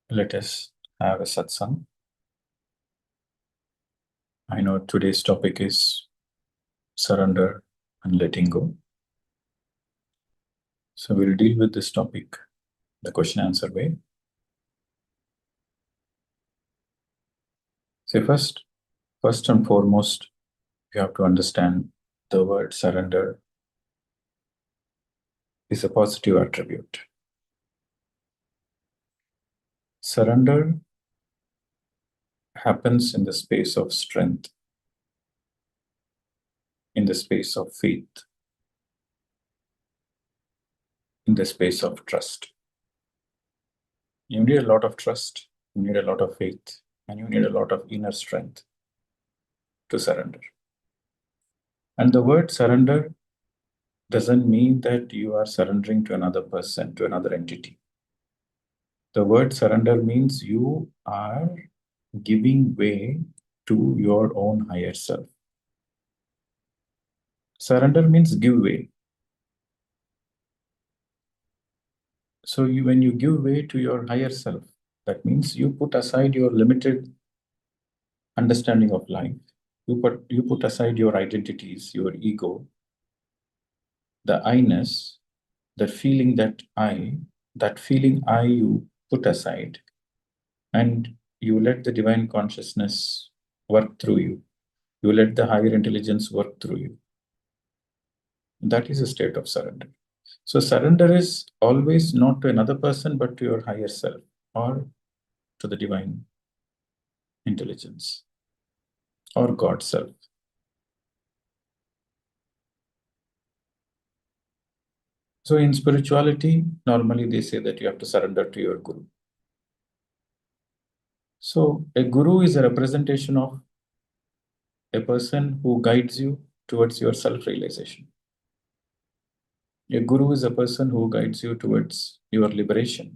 Let us have a satsang. I know today's topic is surrender and letting go. So we'll deal with this topic the question answer way. So first and foremost, you have to understand the word surrender is a positive attribute. Surrender happens in the space of strength, in the space of faith, in the space of trust. You need a lot of trust, you need a lot of faith, and you need a lot of inner strength to surrender. And the word surrender doesn't mean that you are surrendering to another person, to another entity. The word surrender means you are giving way to your own higher self. Surrender means give way. So when you give way to your higher self, that means you put aside your limited understanding of life. You put aside your identities, your ego, the I-ness, the feeling that I you put aside, and you let the divine consciousness work through you. You let the higher intelligence work through you. That is a state of surrender. So surrender is always not to another person, but to your higher self or to the divine intelligence or God self. So in spirituality, normally they say that you have to surrender to your guru. So a guru is a representation of a person who guides you towards your self-realization. A guru is a person who guides you towards your liberation.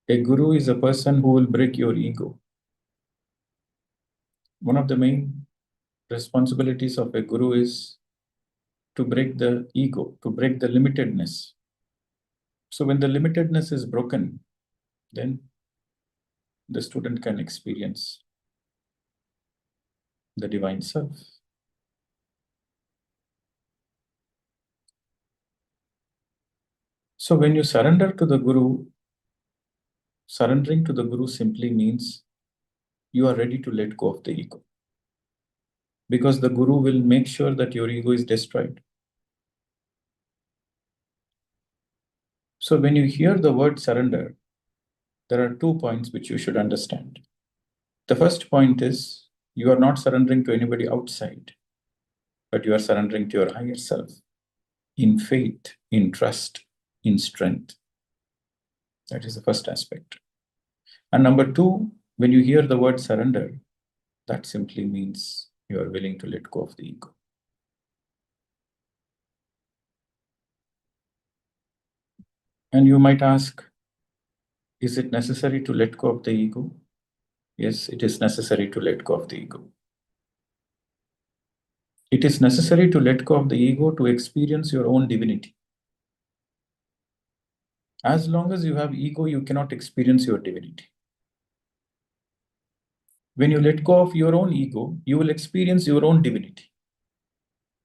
A guru is a person who will break your ego. One of the main responsibilities of a guru is to break the ego, to break the limitedness. So when the limitedness is broken, then the student can experience the divine self. So when you surrender to the guru, surrendering to the guru simply means you are ready to let go of the ego. Because the guru will make sure that your ego is destroyed. So when you hear the word surrender, there are 2 points which you should understand. The first point is you are not surrendering to anybody outside, but you are surrendering to your higher self in faith, in trust, in strength. That is the first aspect. And number 2, when you hear the word surrender, that simply means you are willing to let go of the ego. And you might ask, is it necessary to let go of the ego? Yes, it is necessary to let go of the ego. It is necessary to let go of the ego to experience your own divinity. As long as you have ego, you cannot experience your divinity. When you let go of your own ego, you will experience your own divinity.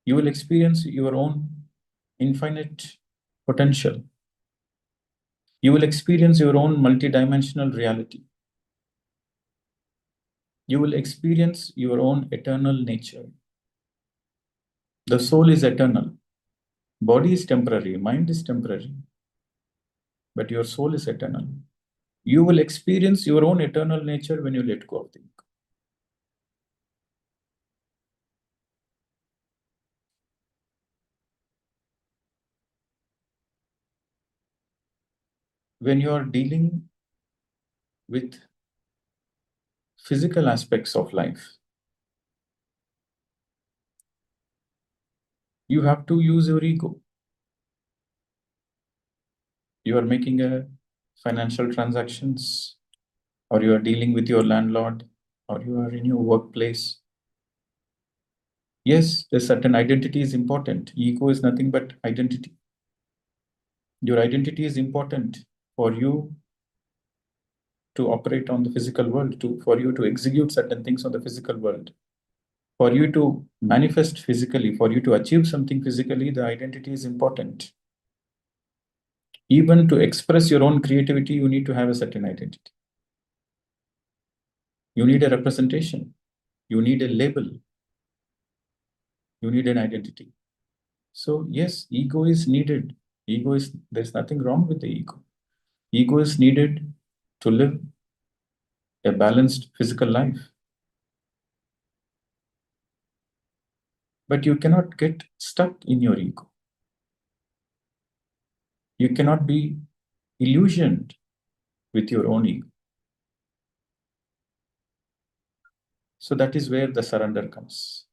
You will experience your own infinite potential. You will experience your own multidimensional reality. You will experience your own eternal nature. The soul is eternal. Body is temporary, mind is temporary, but your soul is eternal. You will experience your own eternal nature when you let go of the ego. When you are dealing with physical aspects of life, you have to use your ego. You are making a financial transactions, or you are dealing with your landlord, or you are in your workplace. Yes, a certain identity is important. Ego is nothing but identity. Your identity is important for you to operate on the physical world, for you to execute certain things on the physical world, for you to manifest physically, for you to achieve something physically. The identity is important. Even to express your own creativity, you need to have a certain identity. You need a representation. You need a label. You need an identity. So yes, ego is needed. There's nothing wrong with the ego. Ego is needed to live a balanced physical life. But you cannot get stuck in your ego. You cannot be illusioned with your own ego. So that is where the surrender comes.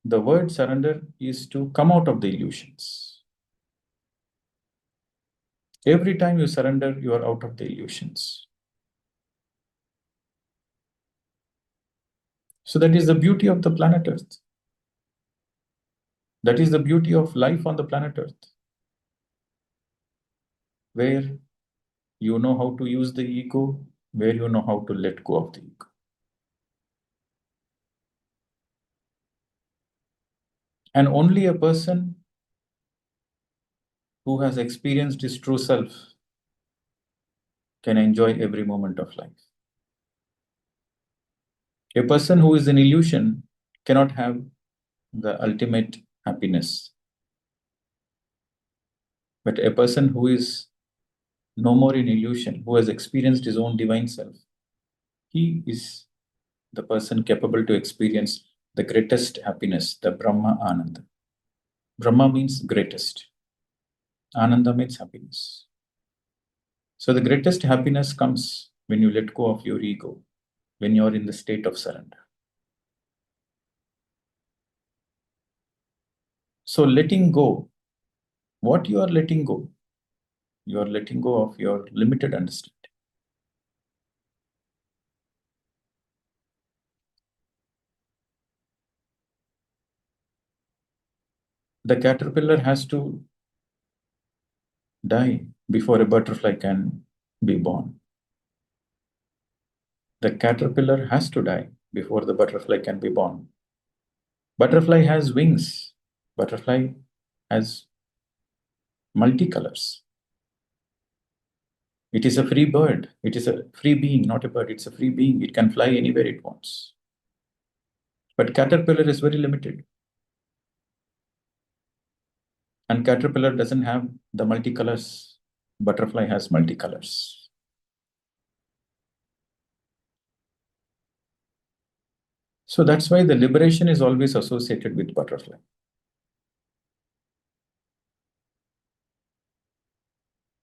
The word surrender is to come out of the illusions. Every time you surrender, you are out of the illusions. So that is the beauty of the planet Earth. That is the beauty of life on the planet Earth, where you know how to use the ego, where you know how to let go of the ego. And only a person who has experienced his true self can enjoy every moment of life. A person who is in illusion cannot have the ultimate happiness. But a person who is no more in illusion, who has experienced his own divine self, he is the person capable to experience the greatest happiness, the Brahma Ananda. Brahma means greatest. Ananda means happiness. So the greatest happiness comes when you let go of your ego, when you are in the state of surrender. So letting go, what you are letting go? You are letting go of your limited understanding. The caterpillar has to die before a butterfly can be born. The caterpillar has to die before the butterfly can be born. Butterfly has wings. Butterfly has multicolors. It is a free bird. It is a free being, not a bird. It's a free being. It can fly anywhere it wants. But caterpillar is very limited. And caterpillar doesn't have the multicolors. Butterfly has multicolors. So that's why the liberation is always associated with butterfly.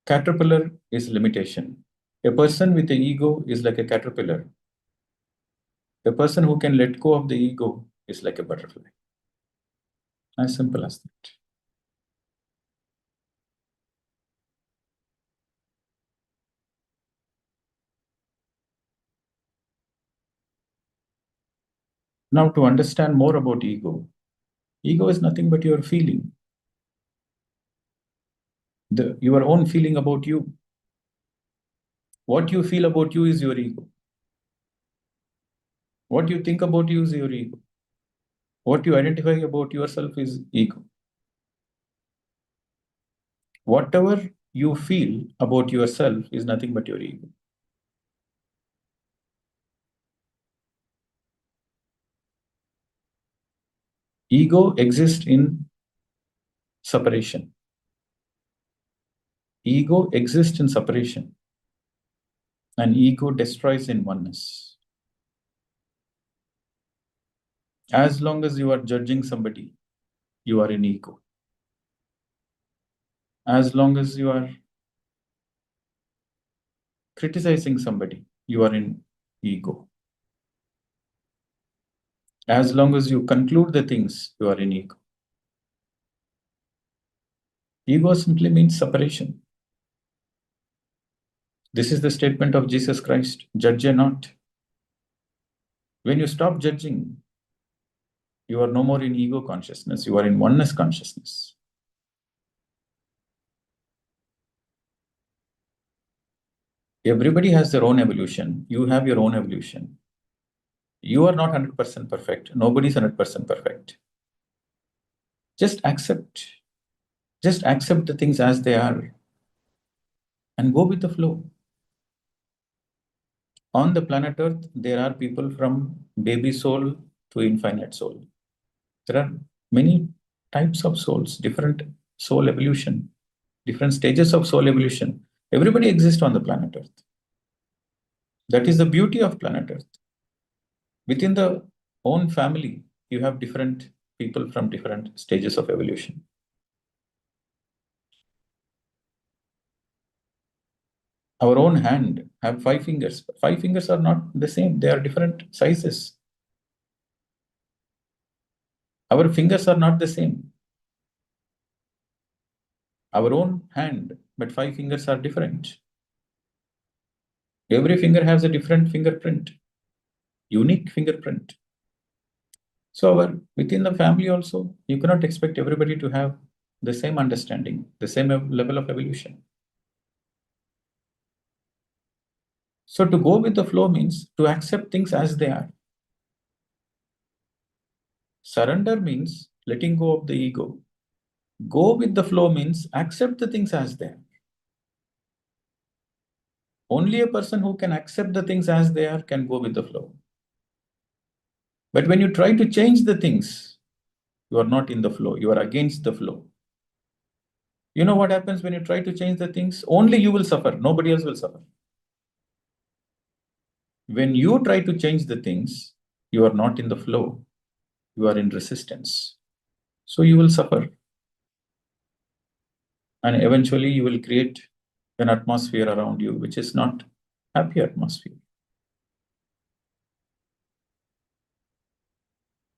Caterpillar is limitation. A person with the ego is like a caterpillar. A person who can let go of the ego is like a butterfly. As simple as that. Now, to understand more about ego, ego is nothing but your feeling. Your own feeling about you. What you feel about you is your ego. What you think about you is your ego. What you identify about yourself is ego. Whatever you feel about yourself is nothing but your ego. Ego exists in separation. Ego exists in separation. And ego destroys in oneness. As long as you are judging somebody, you are in ego. As long as you are criticizing somebody, you are in ego. As long as you conclude the things, you are in ego. Ego simply means separation. This is the statement of Jesus Christ, judge ye not. When you stop judging, You are no more in ego consciousness, you are in oneness consciousness. Everybody has their own evolution. You have your own evolution. You are not 100% perfect. Nobody's 100% perfect. Just accept. Just accept the things as they are and go with the flow. On the planet Earth, there are people from baby soul to infinite soul. There are many types of souls, different soul evolution, different stages of soul evolution. Everybody exists on the planet Earth. That is the beauty of planet Earth. Within the own family, you have different people from different stages of evolution. Our own hand have 5 fingers. 5 fingers are not the same. They are different sizes. Our fingers are not the same. Our own hand, but 5 fingers are different. Every finger has a different fingerprint, unique fingerprint. So within the family also, you cannot expect everybody to have the same understanding, the same level of evolution. So to go with the flow means to accept things as they are. Surrender means letting go of the ego. Go with the flow means accept the things as they are. Only a person who can accept the things as they are can go with the flow. But when you try to change the things, you are not in the flow. You are against the flow. You know what happens when you try to change the things? Only you will suffer. Nobody else will suffer. When you try to change the things, you are not in the flow. You are in resistance. So you will suffer. And eventually you will create an atmosphere around you which is not happy atmosphere.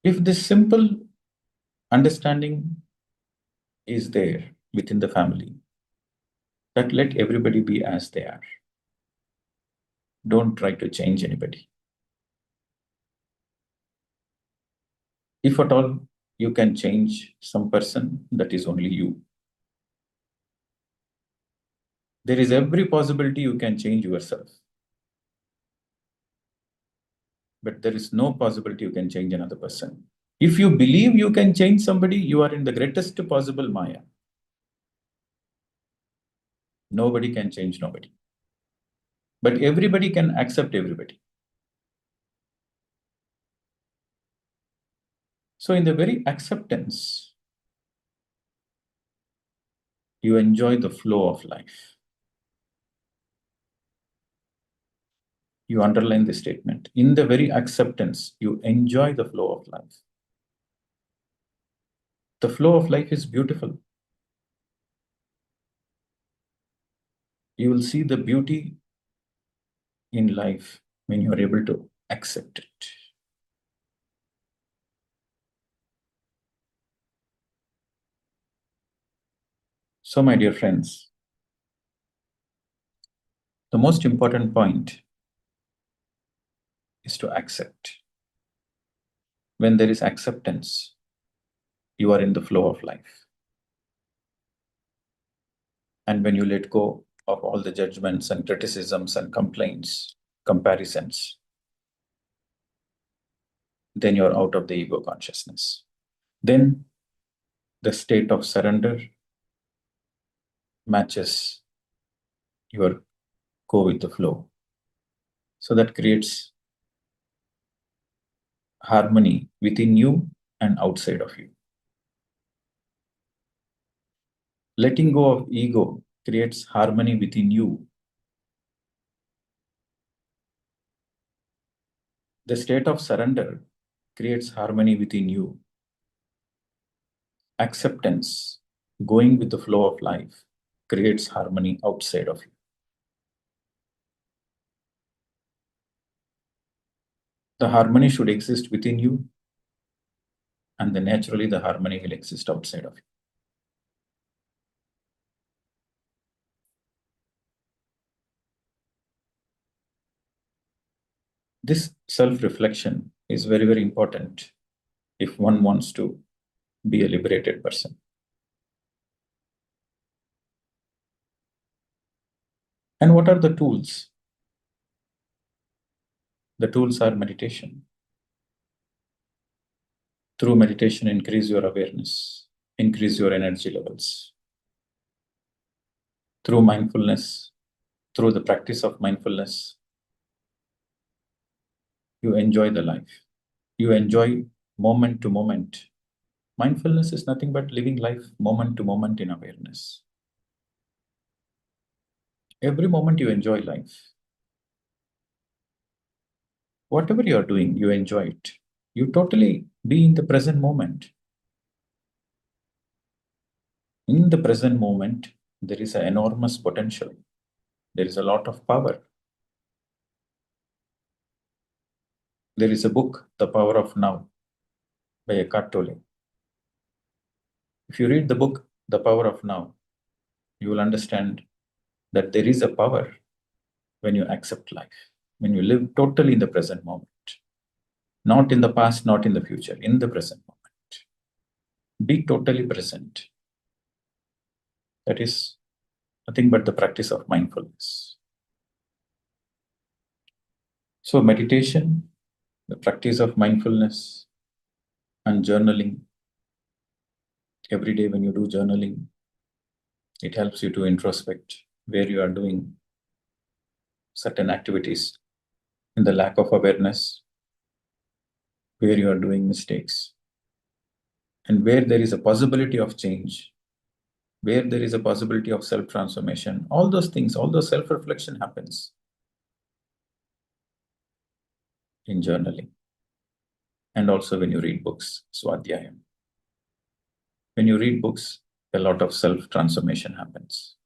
If this simple understanding is there within the family, that let everybody be as they are. Don't try to change anybody. If at all you can change some person, that is only you. There is every possibility you can change yourself. But there is no possibility you can change another person. If you believe you can change somebody, you are in the greatest possible Maya. Nobody can change nobody. But everybody can accept everybody. So in the very acceptance, you enjoy the flow of life. You underline the statement. In the very acceptance, you enjoy the flow of life. The flow of life is beautiful. You will see the beauty in life when you are able to accept it. So, my dear friends, the most important point is to accept. When there is acceptance, you are in the flow of life. And when you let go of all the judgments and criticisms and complaints, comparisons, then you're out of the ego consciousness. Then the state of surrender matches your go with the flow. So that creates harmony within you and outside of you. Letting go of ego creates harmony within you. The state of surrender creates harmony within you. Acceptance, going with the flow of life, creates harmony outside of you. The harmony should exist within you, and then naturally the harmony will exist outside of you. This self-reflection is very, very important if one wants to be a liberated person. And what are the tools? The tools are meditation. Through meditation, increase your awareness, increase your energy levels. Through mindfulness, through the practice of mindfulness, you enjoy the life. You enjoy moment to moment. Mindfulness is nothing but living life moment to moment in awareness. Every moment you enjoy life. Whatever you are doing, you enjoy it. You totally be in the present moment. In the present moment, there is an enormous potential. There is a lot of power. There is a book, The Power of Now, by Eckhart Tolle. If you read the book, The Power of Now, you will understand that there is a power when you accept life, when you live totally in the present moment. Not in the past, not in the future, in the present moment. Be totally present. That is nothing but the practice of mindfulness. So meditation, the practice of mindfulness, and journaling. Every day when you do journaling, it helps you to introspect where you are doing certain activities in the lack of awareness, where you are doing mistakes, and where there is a possibility of change, where there is a possibility of self-transformation. All those things, all those self-reflection happens in journaling. And also when you read books, Swadhyayam. When you read books, a lot of self-transformation happens.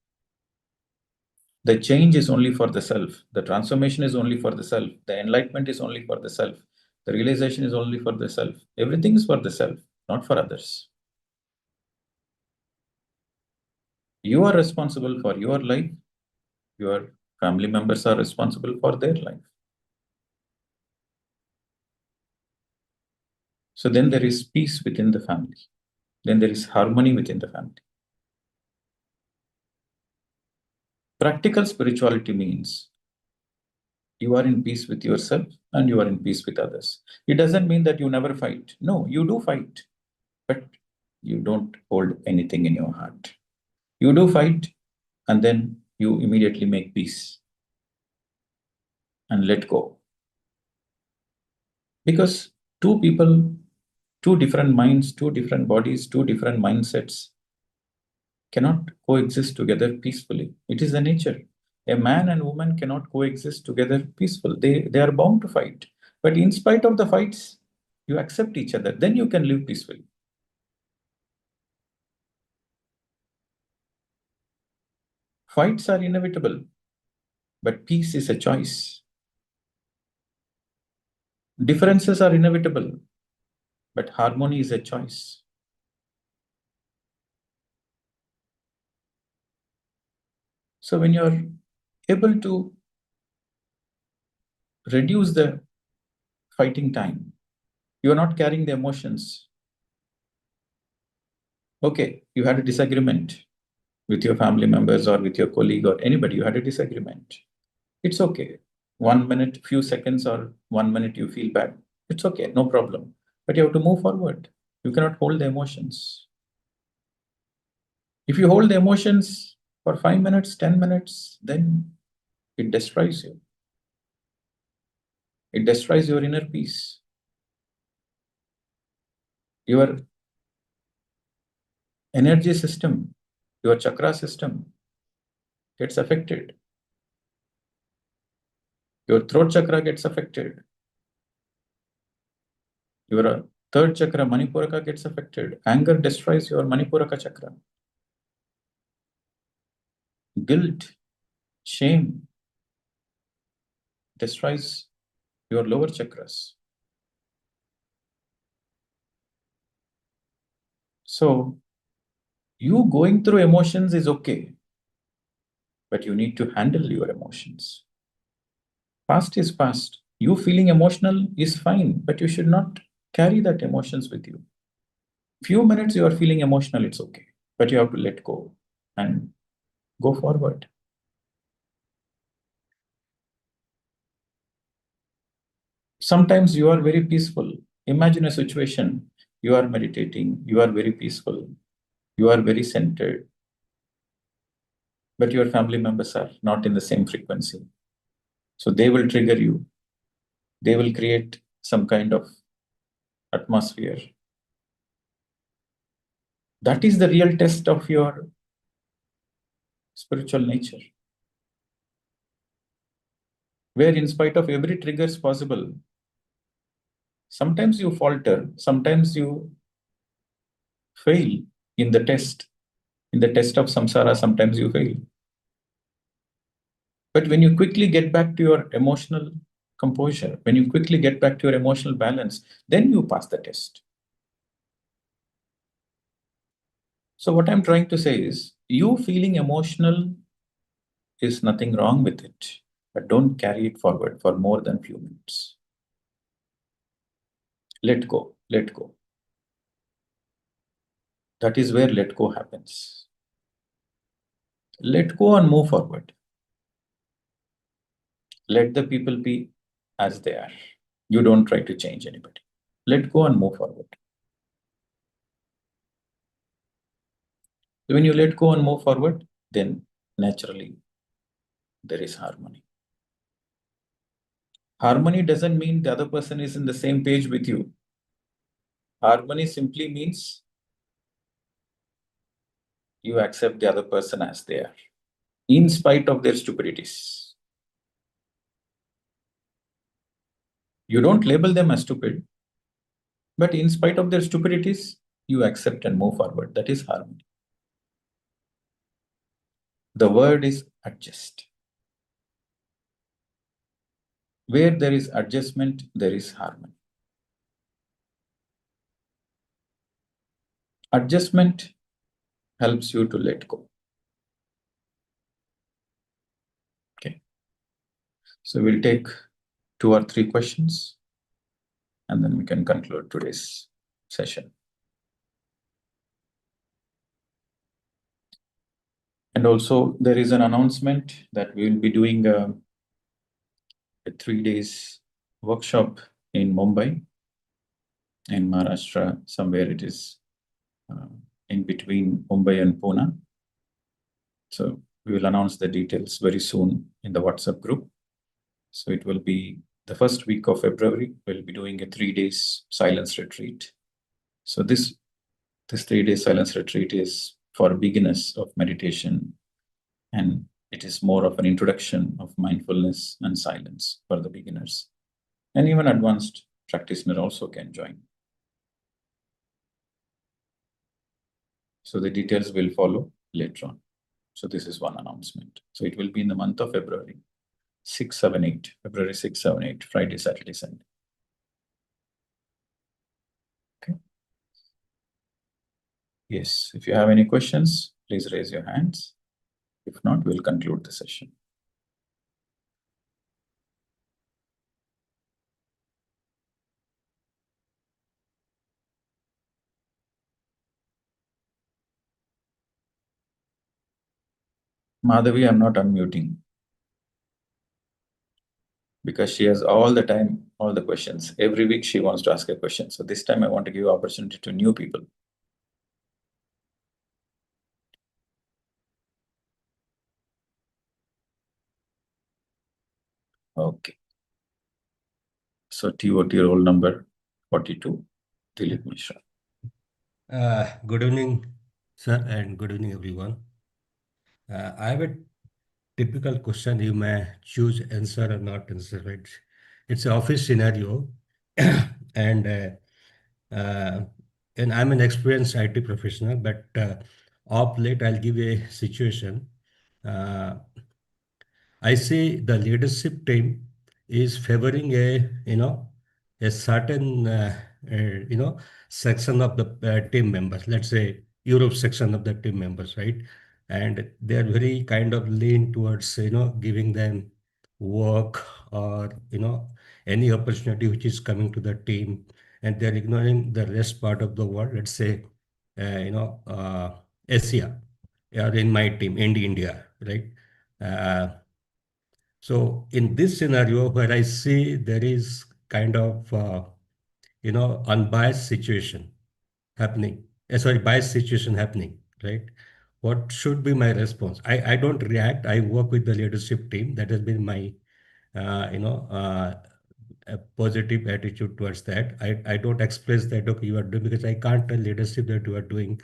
The change is only for the self. The transformation is only for the self. The enlightenment is only for the self. The realization is only for the self. Everything is for the self, not for others. You are responsible for your life. Your family members are responsible for their life. So then there is peace within the family. Then there is harmony within the family. Practical spirituality means you are in peace with yourself and you are in peace with others. It doesn't mean that you never fight. No, you do fight, but you don't hold anything in your heart. You do fight and then you immediately make peace and let go. Because two people, two different minds, two different bodies, two different mindsets cannot coexist together peacefully. It is the nature. A man and woman cannot coexist together peaceful. They are bound to fight. But in spite of the fights, you accept each other. Then you can live peacefully. Fights are inevitable, but peace is a choice. Differences are inevitable, but harmony is a choice. So when you're able to reduce the fighting time, you're not carrying the emotions. Okay, you had a disagreement with your family members or with your colleague or anybody, you had a disagreement. It's okay. 1 minute, few seconds, or 1 minute you feel bad. It's okay, no problem. But you have to move forward. You cannot hold the emotions. If you hold the emotions for 5 minutes, 10 minutes, then it destroys you. It destroys your inner peace. Your energy system, your chakra system gets affected. Your throat chakra gets affected. Your third chakra, Manipuraka, gets affected. Anger destroys your Manipuraka chakra. Guilt, shame destroys your lower chakras. So, you going through emotions is okay, but you need to handle your emotions. Past is past. You feeling emotional is fine, but you should not Carry that emotions with you. Few minutes you are feeling emotional, it's okay. But you have to let go and go forward. Sometimes you are very peaceful. Imagine a situation, you are meditating, you are very peaceful, you are very centered, but your family members are not in the same frequency. So they will trigger you, they will create some kind of atmosphere. That is the real test of your spiritual nature, where in spite of every triggers possible, sometimes you falter, sometimes you fail in the test. In the test of samsara, sometimes you fail. But when you quickly get back to your emotional composure, when you quickly get back to your emotional balance, then you pass the test. So, what I'm trying to say is, you feeling emotional is nothing wrong with it, but don't carry it forward for more than few minutes. Let go, let go. That is where let go happens. Let go and move forward. Let the people be as they are. You don't try to change anybody. Let go and move forward. When you let go and move forward, then naturally there is harmony. Harmony doesn't mean the other person is in the same page with you. Harmony simply means you accept the other person as they are, in spite of their stupidities. You don't label them as stupid, but in spite of their stupidities, you accept and move forward. That is harmony. The word is adjust. Where there is adjustment, there is harmony. Adjustment helps you to let go. Okay. So we'll take 2 or 3 questions and then we can conclude today's session. And also there is an announcement that we will be doing a 3 days workshop in Mumbai, in Maharashtra, somewhere it is in between Mumbai and Pune. So we will announce the details very soon in the WhatsApp group. So it will be the first week of February. We'll be doing a 3 days silence retreat. So this 3 day silence retreat is for beginners of meditation, and it is more of an introduction of mindfulness and silence for the beginners. And even advanced practitioner also can join. So the details will follow later on. So this is one announcement. So it will be in the month of February, 6, 7, 8, February 6, 7, 8, Friday, Saturday, Sunday. Okay. Yes, if you have any questions, please raise your hands. If not, we'll conclude the session. Madhavi, I'm not unmuting because she has all the time, all the questions. Every week she wants to ask a question. So this time I want to give opportunity to new people. Okay. So TOT roll number 42, Dilip Mishra. Good evening, sir, and good evening, everyone. I have a typical question. You may choose answer or not answer, right? It's an office scenario, and uh, and I'm an experienced IT professional, but of late I'll give a situation. Uh, I see the leadership team is favoring a certain section of the team members. Let's say Europe section of the team members, right? And they are very kind of lean towards giving them work or any opportunity which is coming to the team, and they're ignoring the rest part of the world, let's say, Asia, or in my team, India, right? Uh, so in this scenario where I see there is kind of, unbiased situation happening, biased situation happening, right? What should be my response? I don't react. I work with the leadership team. That has been my, uh, you know, uh, a positive attitude towards that. I don't express that, okay, you are doing, because I can't tell leadership that you are doing,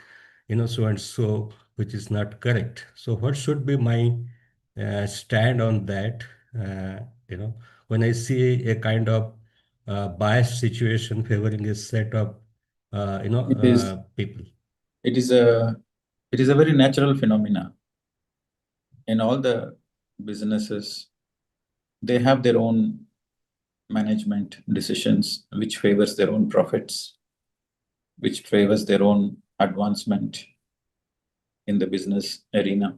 so and so, which is not correct. So what should be my stand on that? Uh, you know, when I see a kind of biased situation favoring a set of, It is people. it is a it is a very natural phenomena in all the businesses. They have their own management decisions which favors their own profits, which favors their own advancement in the business arena.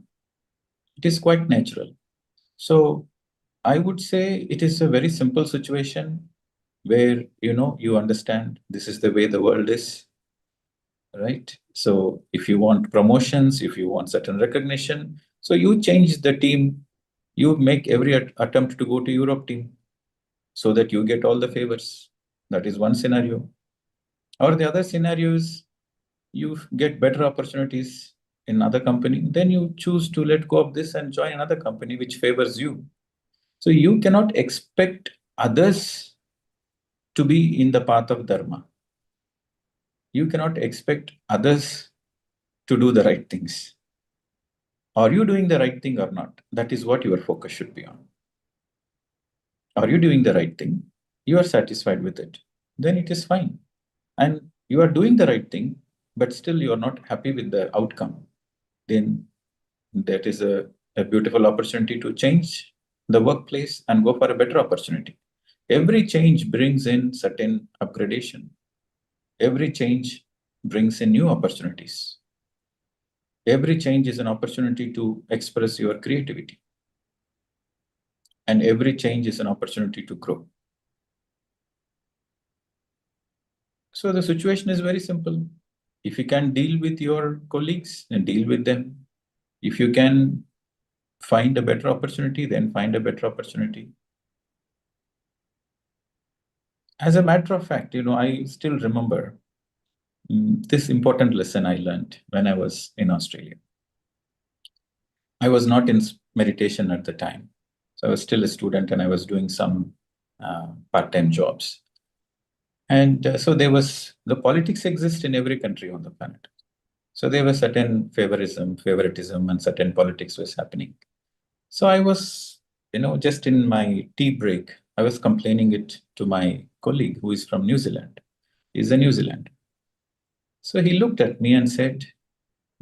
It is quite natural. So I would say it is a very simple situation where you understand this is the way the world is, right? So if you want promotions, if you want certain recognition, so you change the team, you make every attempt to go to Europe team so that you get all the favors. That is one scenario. Or the other scenario is you get better opportunities in another company, then you choose to let go of this and join another company which favors you. So you cannot expect others to be in the path of dharma. You cannot expect others to do the right things. Are you doing the right thing or not? That is what your focus should be on. Are you doing the right thing? You are satisfied with it. Then it is fine. And you are doing the right thing, but still you are not happy with the outcome. Then that is a beautiful opportunity to change the workplace and go for a better opportunity. Every change brings in certain upgradation. Every change brings in new opportunities. Every change is an opportunity to express your creativity. And every change is an opportunity to grow. So the situation is very simple. If you can deal with your colleagues, then deal with them. If you can find a better opportunity, then find a better opportunity. As a matter of fact, I still remember this important lesson I learned when I was in Australia. I was not in meditation at the time. So I was still a student and I was doing some part-time jobs. And so the politics exist in every country on the planet. So there was certain favoritism, and certain politics was happening. So I was, just in my tea break, I was complaining it to my colleague who is from New Zealand. He's a New Zealand. So he looked at me and said,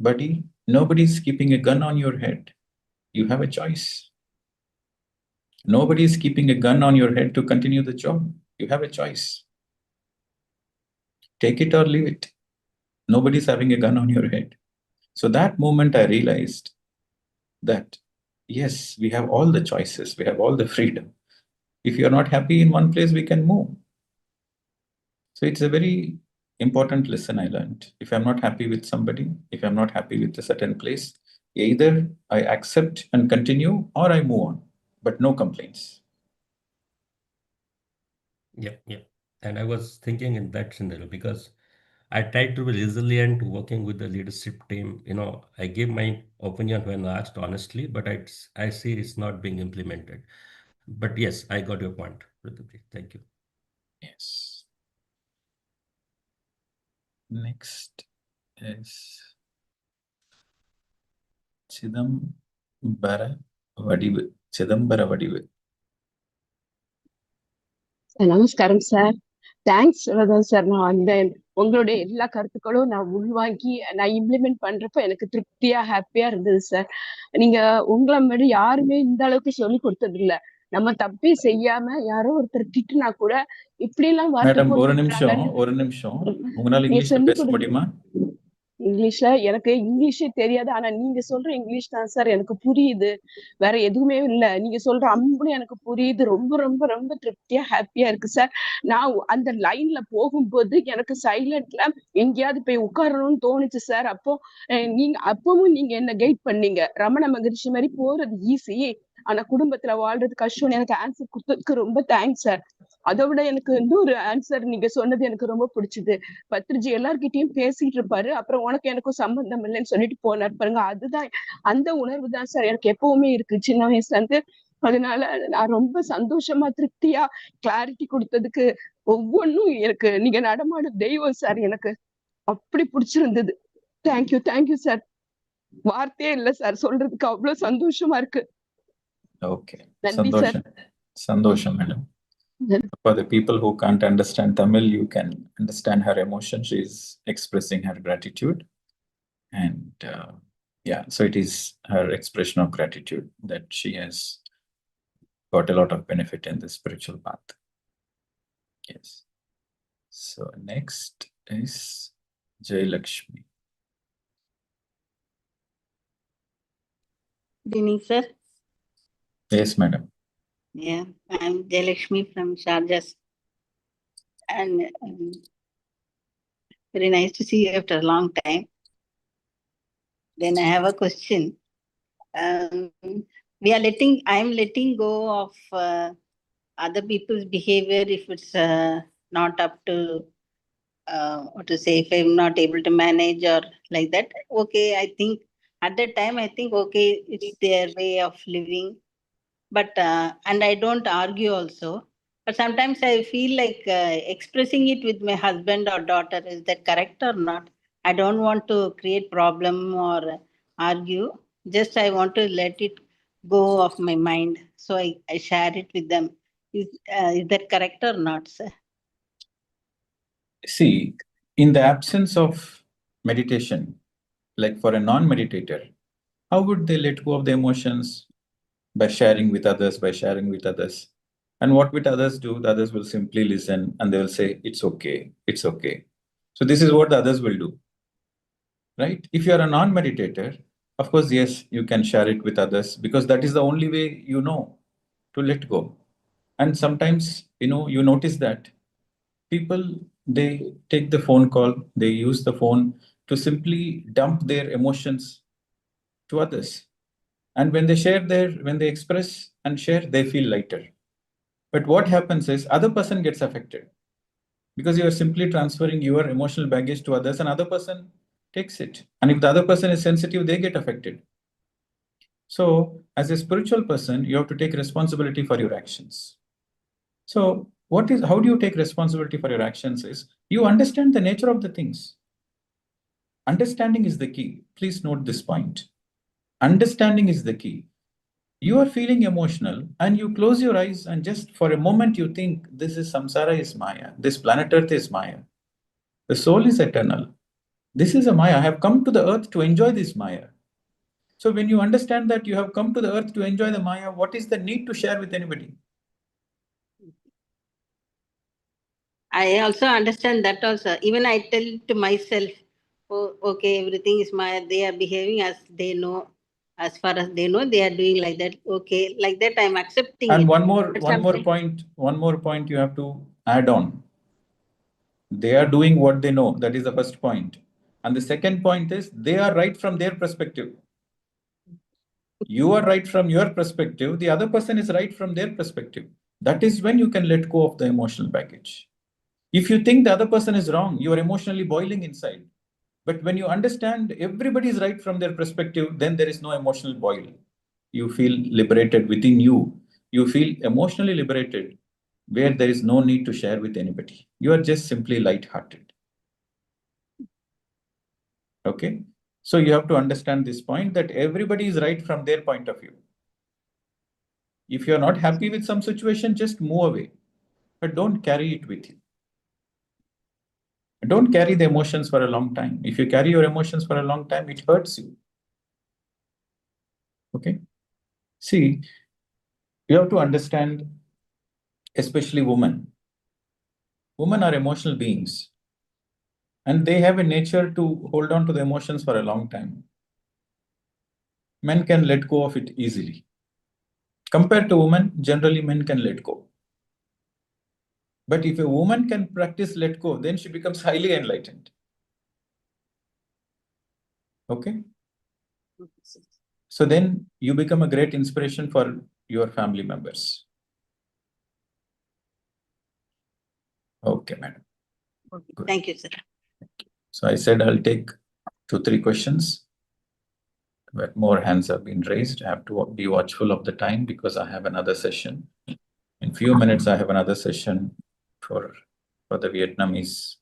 buddy, nobody's keeping a gun on your head. You have a choice. Nobody is keeping a gun on your head to continue the job. You have a choice. Take it or leave it. Nobody's having a gun on your head. So that moment I realized that, yes, we have all the choices, we have all the freedom. If you're not happy in one place, we can move. So it's a very important lesson I learned. If I'm not happy with somebody, if I'm not happy with a certain place, either I accept and continue or I move on, but no complaints. Yeah, yeah. And I was thinking in that scenario because I try to be resilient working with the leadership team. I give my opinion when asked honestly, but I see it's not being implemented. But yes, I got your point, Pradeep. Thank you. Yes. Next is Chidambara Vadivu. Chidambara Vadivu. நமஸ்காரம் sir. Thanks Rathan sir. நான் வந்தேன், உங்களுடைய எல்லா கருத்துக்களும் நான் உள்வாங்கி நான் implement பண்றப்ப எனக்கு திருப்தியா ஹாப்பியா இருந்தது சார். நீங்க உங்களை மாதிரி யாருமே இந்த அளவுக்கு சொல்லி கொடுத்தது இல்ல. நம்ம தப்பே செய்யாம யாரோ ஒருத்தர் திட்டுனா கூட இப்படி எல்லாம் வார்த்தை மேடம், போட்டு ஒரு நிமிஷம் திட்டுறாங்கன்னு ஒரு நிமிஷம். உங்களால நீங்க இங்கிலீஷ்ல சொல்லி பேச கொடுங்க. முடியுமா? இங்கிலீஷ்ல எனக்கு இங்கிலீஷே தெரியாது. ஆனா நீங்க சொல்ற இங்கிலீஷ் தான் சார் எனக்கு புரியுது. வேற எதுவுமே இல்ல. நீங்க சொல்ற அம்பும் எனக்கு புரியுது. ரொம்ப ரொம்ப ரொம்ப திருப்தியா, ஹாப்பியா இருக்கு சார். நான் அந்த லைன்ல போகும்போது எனக்கு சைலன்ட்ல எங்கேயாவது போய் உட்காரணும்னு தோணுச்சு சார். அப்போ அப்பவும் நீங்க என்ன கைட் பண்ணீங்க. ரமண மகரிஷி மாரி போறது ஈஸி. ஆனா குடும்பத்துல வாழ்றது கஷ்டம்னு எனக்கு ஆன்சர் குடுத்ததுக்கு ரொம்ப தேங்க்ஸ் சார். அதை விட எனக்கு இன்னொரு ஆன்சர் நீங்க சொன்னது எனக்கு ரொம்ப பிடிச்சது. பத்ரிஜி எல்லார்கிட்டயும் பேசிட்டு இருப்பாரு. அப்புறம் உனக்கு எனக்கும் சம்பந்தம் இல்லைன்னு சொல்லிட்டு போனார் பாருங்க. அதுதான் அந்த உணர்வு தான் சார் எனக்கு எப்பவுமே இருக்கு சின்ன வயசுல இருந்து. அதனால நான் ரொம்ப சந்தோஷமா திருப்தியா கிளாரிட்டி கொடுத்ததுக்கு ஒவ்வொன்றும் எனக்கு நீங்க நடமாடும் தெய்வம் சார். எனக்கு அப்படி பிடிச்சிருந்தது. Thank you sir. வார்த்தையே இல்ல சார் சொல்றதுக்கு. அவ்வளவு சந்தோஷமா இருக்கு. Okay. நன்றி sir. Sandosham, madam. For the people who can't understand Tamil, you can understand her emotion. She is expressing her gratitude. And yeah, so it is her expression of gratitude that she has got a lot of benefit in the spiritual path. Yes. So next is Jay Lakshmi. Good evening, sir. Yes, madam. Yeah, I'm Jayalakshmi from Sharjah. And very nice to see you after a long time. Then I have a question. I'm letting go of other people's behavior if it's not up to what to say, if I'm not able to manage or like that. Okay, I think at that time, I think, okay, it's their way of living. But and I don't argue also. But sometimes I feel like expressing it with my husband or daughter, is that correct or not? I don't want to create problem or argue. Just I want to let it go of my mind. So I share it with them. Is that correct or not, sir? See, in the absence of meditation, like for a non-meditator, how would they let go of the emotions? By sharing with others, by sharing with others. And what will others do? The others will simply listen and they will say, it's okay, it's okay. So this is what the others will do, right? If you are a non-meditator, of course, yes, you can share it with others because that is the only way you know to let go. And sometimes, you notice that people, they take the phone call, they use the phone to simply dump their emotions to others. And when when they express and share, they feel lighter. But what happens is other person gets affected because you are simply transferring your emotional baggage to others and other person takes it. And if the other person is sensitive, they get affected. So as a spiritual person, you have to take responsibility for your actions. So how do you take responsibility for your actions is you understand the nature of the things. Understanding is the key. Please note this point. Understanding is the key. You are feeling emotional and you close your eyes and just for a moment you think this is samsara is Maya. This planet Earth is Maya. The soul is eternal. This is a Maya. I have come to the earth to enjoy this Maya. So when you understand that you have come to the earth to enjoy the Maya, what is the need to share with anybody? I also understand that also. Even I tell to myself, oh, okay, everything is Maya. They are behaving as they know. As far as they know, they are doing like that. Okay, like that I'm accepting And it. one more point you have to add on. They are doing what they know. That is the first point. And the second point is they are right from their perspective. You are right from your perspective. The other person is right from their perspective. That is when you can let go of the emotional baggage. If you think the other person is wrong, you are emotionally boiling inside. But when you understand everybody is right from their perspective, then there is no emotional boil. You feel liberated within you. You feel emotionally liberated where there is no need to share with anybody. You are just simply light-hearted. Okay? So you have to understand this point that everybody is right from their point of view. If you're not happy with some situation, just move away. But don't carry it with you. Don't carry the emotions for a long time. If you carry your emotions for a long time, it hurts you. Okay? See, you have to understand, especially women. Women are emotional beings. And they have a nature to hold on to the emotions for a long time. Men can let go of it easily. Compared to women, generally men can let go. But if a woman can practice let go, then she becomes highly enlightened. Okay? So then you become a great inspiration for your family members. Okay, madam. Good. Thank you, sir. So I said I'll take 2-3 questions, but more hands have been raised. I have to be watchful of the time because I have another session. In few minutes, I have another session for the Vietnamese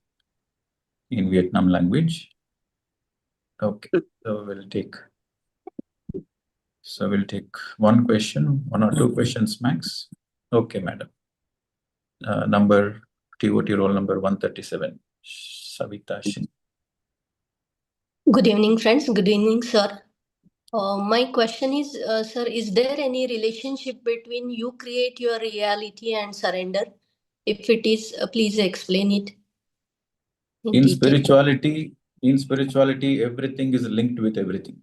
in Vietnam language. Okay, so we'll take one question, 1 or 2 questions max. Okay, madam. Number TOT roll number 137, Savita Shin. Good evening, friends. Good evening, sir. My question is, sir, is there any relationship between you create your reality and surrender? If it is, please explain it in detail. Spirituality, everything is linked with everything.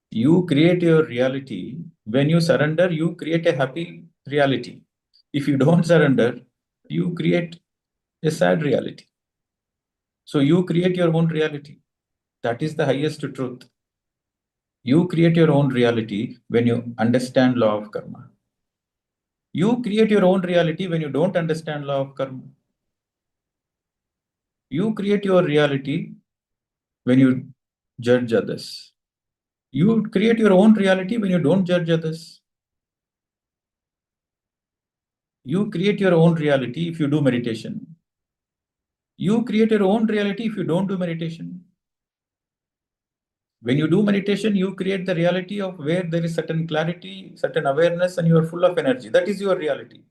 You create your reality. When you surrender, you create a happy reality. If you don't surrender, you create a sad reality. So you create your own reality. That is the highest truth. You create your own reality when you understand law of karma. You create your own reality when you don't understand law of karma. You create your reality when you judge others. You create your own reality when you don't judge others. You create your own reality if you do meditation. You create your own reality if you don't do meditation. When you do meditation, you create the reality of where there is certain clarity, certain awareness, and you are full of energy. That is your reality.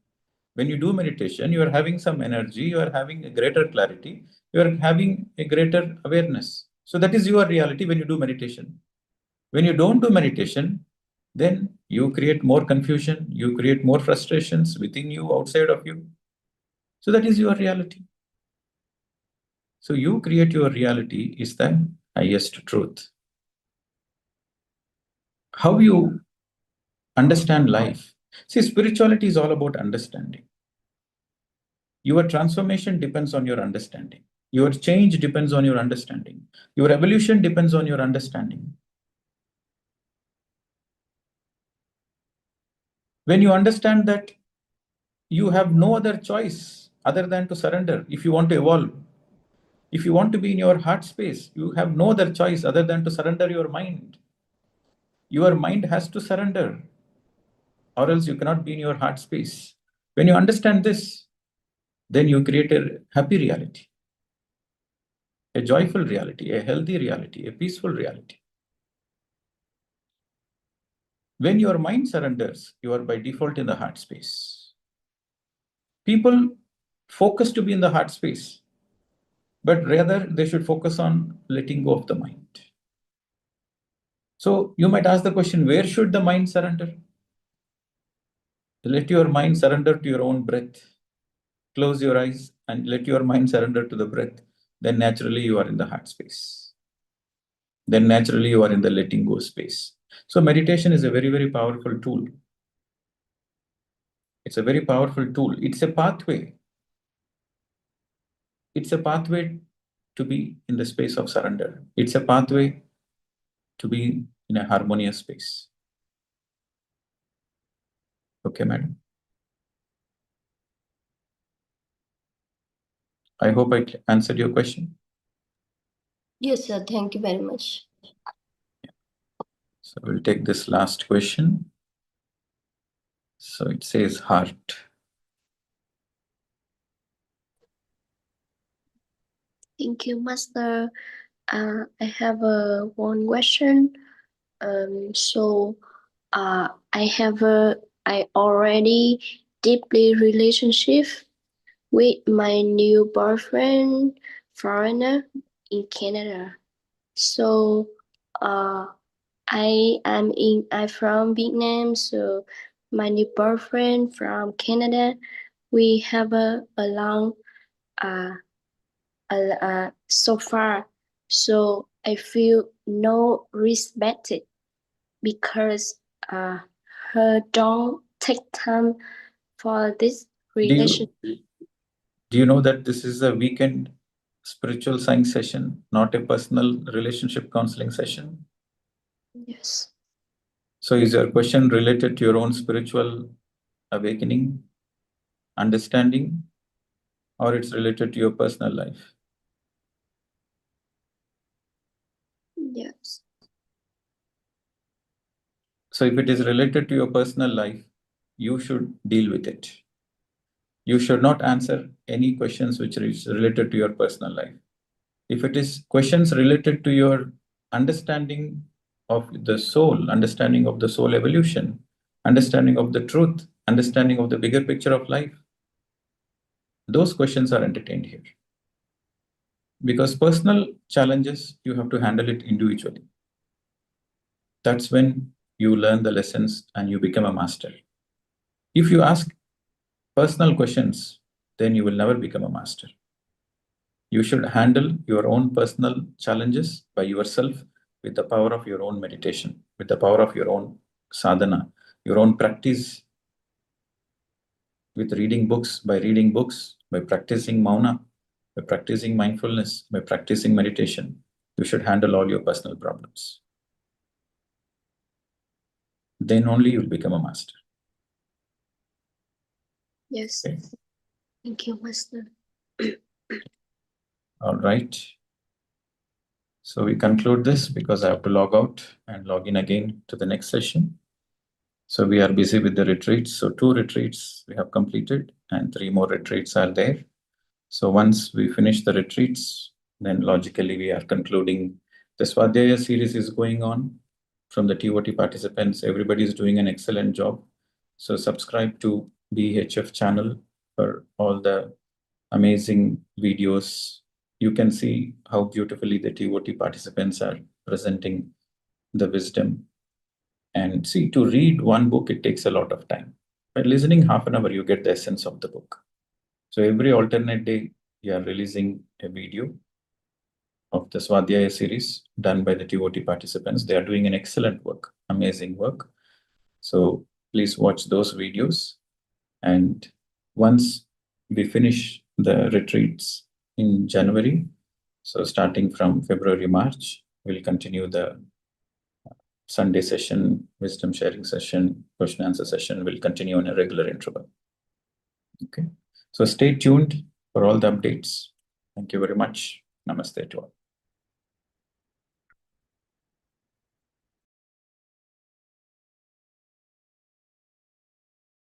When you do meditation, you are having some energy, you are having a greater clarity, you are having a greater awareness. So that is your reality when you do meditation. When you don't do meditation, then you create more confusion, you create more frustrations within you, outside of you. So that is your reality. So you create your reality is the highest truth. How you understand life. See, spirituality is all about understanding. Your transformation depends on your understanding. Your change depends on your understanding. Your evolution depends on your understanding. When you understand that you have no other choice other than to surrender if you want to evolve, if you want to be in your heart space, you have no other choice other than to surrender your mind. Your mind has to surrender, or else you cannot be in your heart space. When you understand this, then you create a happy reality, a joyful reality, a healthy reality, a peaceful reality. When your mind surrenders, you are by default in the heart space. People focus to be in the heart space, but rather they should focus on letting go of the mind. So you might ask the question, where should the mind surrender? Let your mind surrender to your own breath. Close your eyes and let your mind surrender to the breath. Then naturally you are in the heart space. Then naturally you are in the letting go space. So meditation is a very, very powerful tool. It's a very powerful tool. It's a pathway. It's a pathway to be in the space of surrender. It's a pathway to be in a harmonious space. Okay, madam. I hope I answered your question. Yes, sir. Thank you very much. So we'll take this last question. So it says heart. Thank you, Master. I have one question. I already deeply relationship with my new boyfriend, foreigner in Canada. So, I'm from Vietnam. So, my new boyfriend from Canada. We have a long so far, so I feel no respected because her don't take time for this relationship. Do you know that this is a weekend spiritual science session, not a personal relationship counseling session? Yes. So is your question related to your own spiritual awakening, understanding, or it's related to your personal life? Yes. So if it is related to your personal life, you should deal with it. You should not answer any questions which is related to your personal life. If it is questions related to your understanding of the soul, understanding of the soul evolution, understanding of the truth, understanding of the bigger picture of life, those questions are entertained here. Because personal challenges, you have to handle it individually. That's when you learn the lessons and you become a master. If you ask personal questions, then you will never become a master. You should handle your own personal challenges by yourself with the power of your own meditation, with the power of your own sadhana, your own practice, with reading books, by practicing mauna, by practicing mindfulness, by practicing meditation. You should handle all your personal problems. Then only you'll become a master. Yes. Okay. Thank you, Master. All right. So we conclude this because I have to log out and log in again to the next session. So we are busy with the retreats. So 2 retreats we have completed and 3 more retreats are there. So once we finish the retreats, then logically we are concluding. The Swadhyaya series is going on from the TOT participants. Everybody is doing an excellent job. So subscribe to BHF channel for all the amazing videos. You can see how beautifully the TOT participants are presenting the wisdom. And see, to read one book, it takes a lot of time. By listening half an hour, you get the essence of the book. So every alternate day, we are releasing a video of the Swadhyaya series done by the TOT participants. They are doing an excellent work, amazing work. So please watch those videos. And once we finish the retreats in January, so starting from February, March, we'll continue the Sunday session, wisdom sharing session, question answer session will continue on a regular interval. Okay. So stay tuned for all the updates. Thank you very much. Namaste to all.